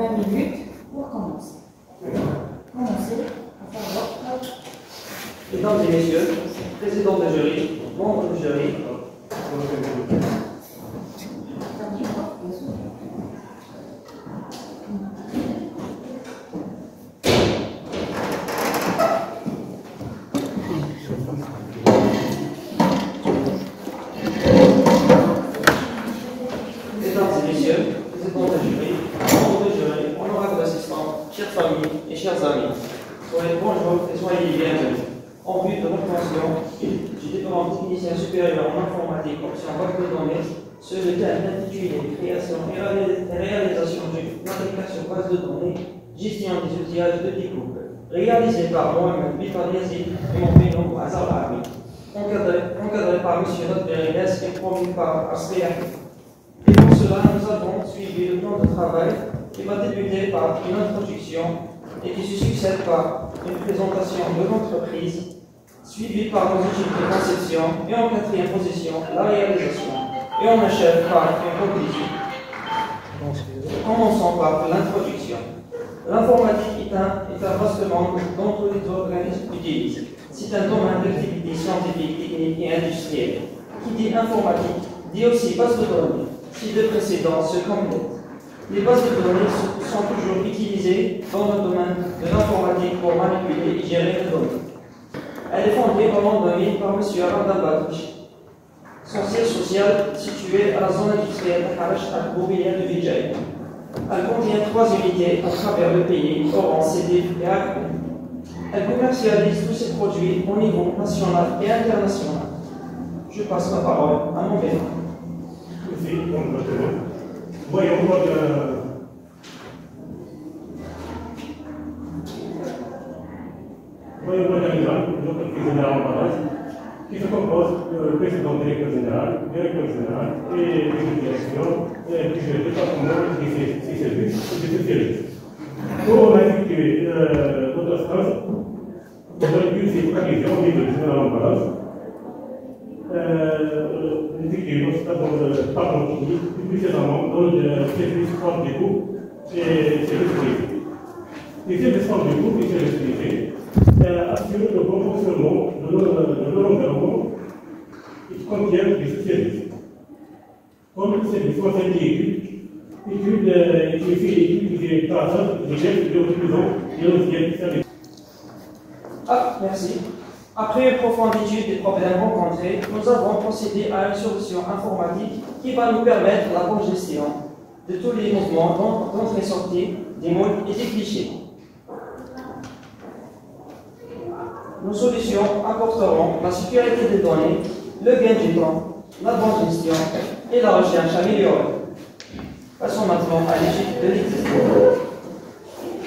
20 minutes pour commencer. Commencer à faire votre... Mesdames et messieurs, président de jury, membres du jury, chers amis, soyez bonjour et soyez les bienvenus. En vue de l'obtention du diplôme technicien supérieur en informatique option base de données sur le thème intitulé Création et réalisation d'une application base de données, gestion des outillages de découpe, réalisé par moi-même, Bitar Yazid et mon prénom Azar Abi, encadré par M. Rodberines et promu par Asriaki. Et pour cela, nous avons suivi le plan de travail qui va débuter par une introduction et qui se succède par une présentation de l'entreprise, suivie par nos études de conception et en quatrième position, la réalisation. Et on achève par une conclusion. Commençons par l'introduction. L'informatique est un vaste monde dont tous les organismes utilisent. C'est un domaine d'activité scientifique, technique et industrielle. Qui dit informatique dit aussi base de données. Si deux précédents se complètent. Les bases de données sont toujours utilisées dans le domaine de l'informatique pour manipuler et gérer les données. Elle est fondée au l'an 2000 par M. Aranda Badouch. Son siège social situé à la zone industrielle d'Akarash à Boubilia de Vijay. Elle contient 3 unités à travers le pays, Oran, CDF et Akron. Elle commercialise tous ses produits au niveau national et international. Je passe la parole à mon père. Merci, voyons votre diagramme de l'entreprise générale en base, qui se compose du président directeur général et des directions, du département de ces services et de ces services. Pour on a effectué notre stage, on a utilisé pour la question au niveau du général en base. Effectivement, nous avons plus précisément dans le service forme des coûts et service privé. Les services forme des coûts et services privés assurent le bon fonctionnement de leur environnement qui contient des services. Comme le service conseil études qui fait traçage des gestes de l'utilisation et l'ancienne service. Ah, merci. Après une profonde étude des problèmes rencontrés, nous avons procédé à une solution informatique qui va nous permettre la bonne gestion de tous les mouvements d'entrée-sortie, des mots et des clichés. Nos solutions apporteront la sécurité des données, le gain du temps, la bonne gestion et la recherche améliorée. Passons maintenant à l'étude de l'existant.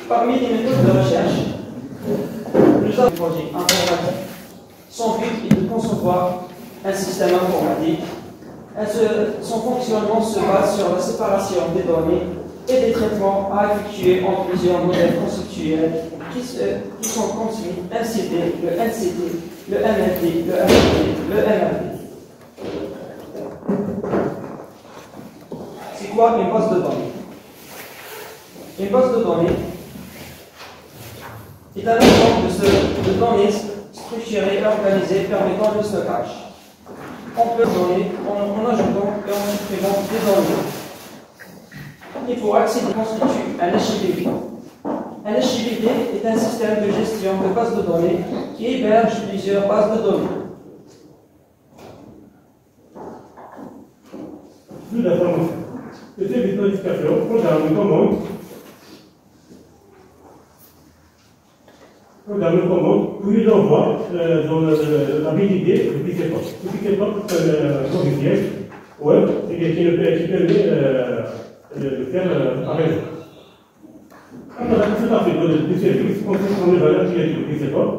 Parmi les méthodes de recherche, nous avons un projet informatique. Son but est de concevoir un système informatique. Son fonctionnement se base sur la séparation des données et des traitements à effectuer en plusieurs modèles conceptuels qui sont conçus MCD, le NCD, le MLD, le MLD, le MLD. C'est quoi une base de données? Une base de données est un ensemble de données structurées et organisées permettant le stockage. On peut donner en ajoutant et en supprimant des données. Et pour accéder, constitue un HIVD. Un HIVD est un système de gestion de bases de données qui héberge plusieurs bases de données. Flux d'informations. Le service de notification programme une commande puis il envoie dans la BDD le PCPOP. Le PCPOP, c'est un logiciel web qui permet de faire la raison. Quand on a tout à fait du service, on sait les valeurs qui est du PCPOP,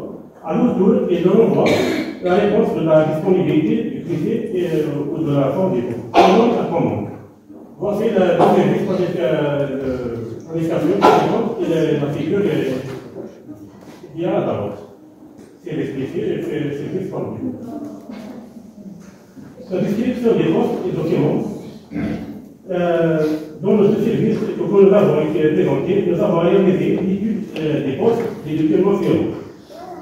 à notre tour, et on envoie la réponse de la disponibilité du PC ou de la forme des coûts. On la commande. Voici le service de communication et la figure il y a d'abord. C'est l'expliqué et c'est répondu. La description des postes et documents. dans le service que nous avons été présenté, nous avons réalisé l'étude des postes et des mentionnements.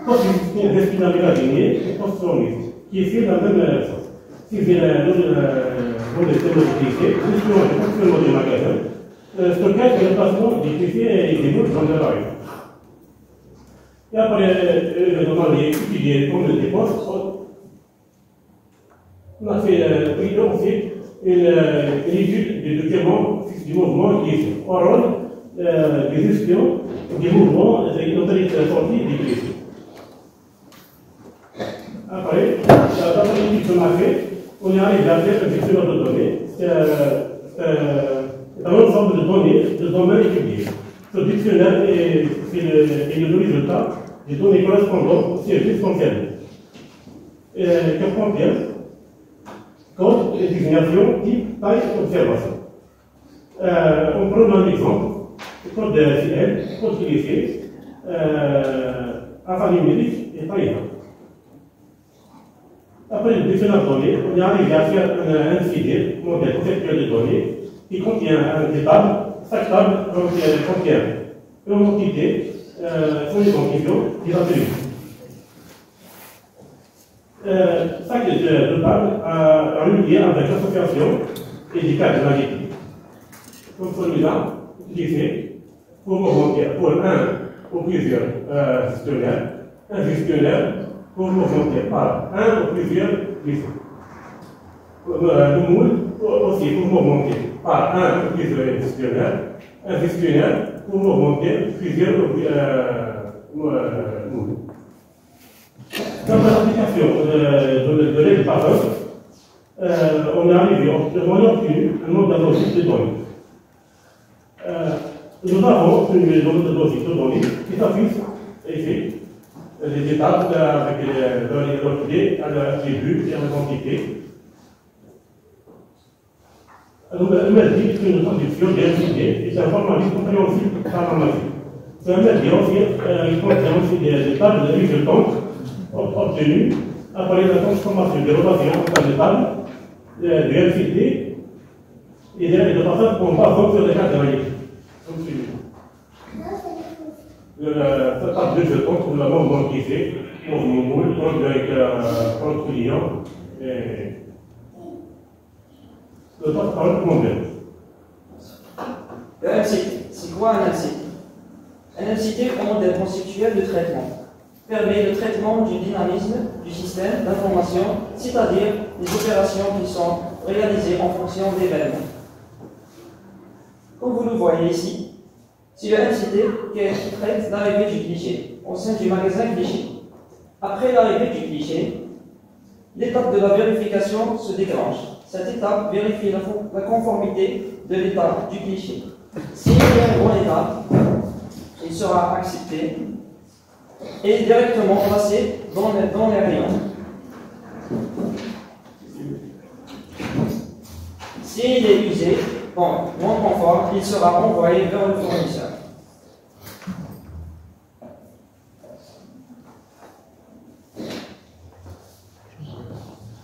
Poste destiné à magasinier et poste fourniste, qui est fait dans la même sorte. Si c'est dans le thème de lycée, gestion et fonctionnement des magasins, stockage et remplacement des PC et des autres dans le variant. Et après, nous avons étudié des postes. On a fait aussi une étude du document du mouvement qui est au rôle de gestion du mouvement des autorités sorties du lycée. Après, dans l'étude qu'on a fait, on est arrivé à faire un dictionnaire de données. C'est un ensemble de données de domaines étudiés. Ce dictionnaire est le résultat des données correspondantes au service concerné. Qui contient code et désignation, type, taille, observation. On prend un exemple, code de CL, code lycée, alphanumérique et taille. Après le dictionnaire de données, on est arrivé à faire un fichier, modèle conceptuel de données, qui contient des tables. Chaque table contient une entité, son identifiant, des attributs. Chaque table a un lien avec l'association et des cartes magnétiques. Comme celui-là, utilisé pour monter pour un ou plusieurs gestionnaires, un gestionnaire pour monter par un ou plusieurs lycées. Le moule aussi pour monter par un ou plusieurs gestionnaires, un gestionnaire pour monter plusieurs moules. Dans l'application de l'aide parole, on est arrivé, on a obtenu un nombre d'analogies de données. Nous avons une nombre d'analogies de données qui s'affiche ici, les étapes avec les identités, l'attribut et la quantité. Donc, MLD est une traduction d'idées et c'est un formalisme compréhensible par la machine. Ce MLD aussi, il contient aussi des tables de résultantes obtenues après la transformation des relations entre les tables de LCD et de passage qu'on passe sur les cartes magnétiques. Cette table de jetons, nous l'avons banquisée pour mon moule, contre client. Le parole pour mon bien. Le MCT, c'est quoi un MCT? Un MCT est un modèle conceptuel de traitement. Permet le traitement du dynamisme du système d'information, c'est-à-dire les opérations qui sont réalisées en fonction d'événements. Comme vous le voyez ici, c'est le MCT qui traite l'arrivée du cliché au sein du magasin cliché. Après l'arrivée du cliché, l'étape de la vérification se déclenche. Cette étape vérifie la conformité de l'état du cliché. S'il est en bon état, il sera accepté et directement placé dans les rayons. S'il est usé, non conforme, il sera renvoyé vers le fournisseur.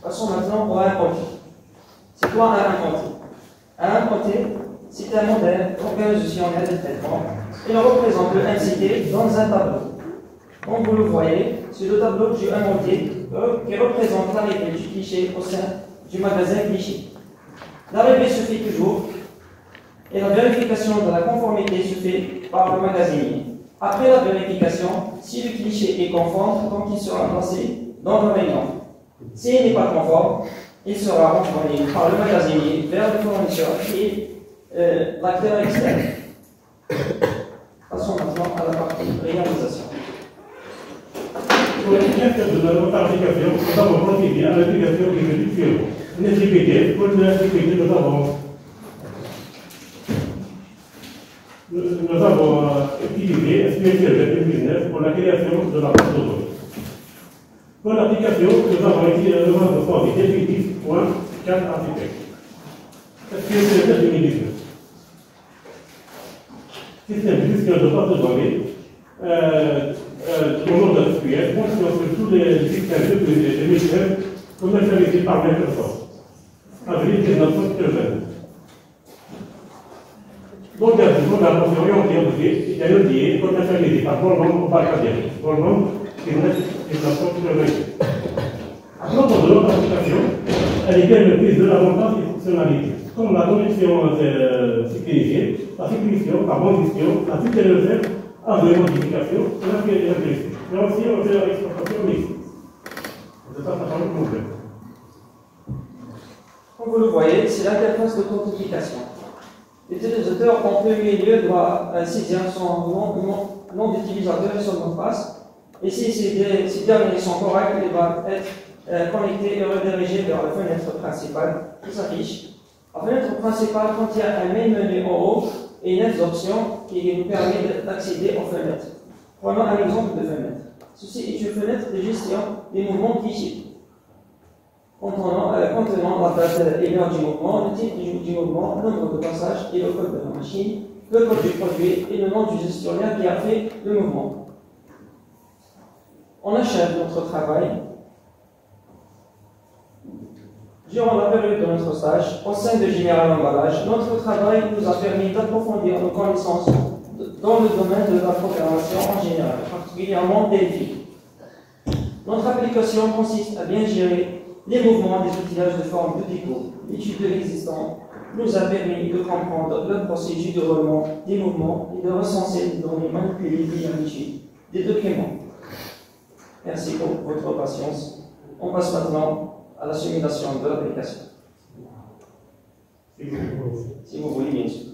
Passons maintenant au implanté. C'est quoi un implanté? Un implanté, c'est un modèle organisationnel de traitement. Il représente le MCT dans un tableau. Comme vous le voyez, c'est le tableau que j'ai inventé qui représente l'arrivée du cliché au sein du magasin cliché. L'arrivée se fait toujours et la vérification de la conformité se fait par le magasinier. Après la vérification, si le cliché est conforme, donc il sera placé dans le rayon. S'il n'est pas conforme, il sera renvoyé par le magasinier vers le fournisseur et l'acteur externe. Passons maintenant à la partie réalisation. Pour l'efficacité de notre application, nous avons procédé à l'application des réductions. Une SPT, pour une SPT, nous avons utilisé SPT 2019 pour la création de la base de données. Pour l'application, nous avons utilisé le nom de fonds définitif.4 architecte. SPT 2019. Système de gestion de base de données. Le monde de SQL fonctionne sur tous les systèmes de 2009 commercialisés par Microsoft. Avril 1980. la fonction orientée, il y a un lié, potentialisé par bon nombre ou par cardiaque. Bon nombre, c'est une situation qui est réglée. L'autre de l'autre application, elle est bien prise de l'avantage des fonctionnalités, comme la connexion sécurisée, la sécurisation, la bonne gestion, la sécurisation, à de modification, et la sécurisation. Mais aussi, on fait l'exploitation mixte. C'est ça, ça change le problème. Comme vous le voyez, c'est l'interface d'authentification. L'utilisateur, en premier lieu, doit saisir son nom d'utilisateur et son mot de passe. Et si ces derniers sont corrects, il va être connecté et redirigé vers la fenêtre principale qui s'affiche. La fenêtre principale contient un main menu en haut et 9 options qui nous permettent d'accéder aux fenêtres. Prenons un exemple de fenêtre. Ceci est une fenêtre de gestion des mouvements fichiers. Contenant la date et l'heure du mouvement, le type du mouvement, le nombre de passages et le code de la machine, le code du produit et le nom du gestionnaire qui a fait le mouvement. On achève notre travail. Durant la période de notre stage, au sein de Général Emballage, notre travail nous a permis d'approfondir nos connaissances dans le domaine de la programmation en général, particulièrement Delphi. Notre application consiste à bien gérer les mouvements des outillages de forme de déco. L'étude de l'existant nous a permis de comprendre le processus de roulement des mouvements et de recenser les données manipulées via l'étude des documents. Merci pour votre patience. On passe maintenant à la simulation de l'application. Si vous voulez, bien sûr.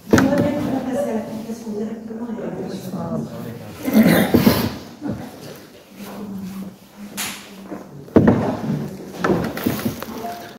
J'aimerais bien qu'on passe à l'application directement et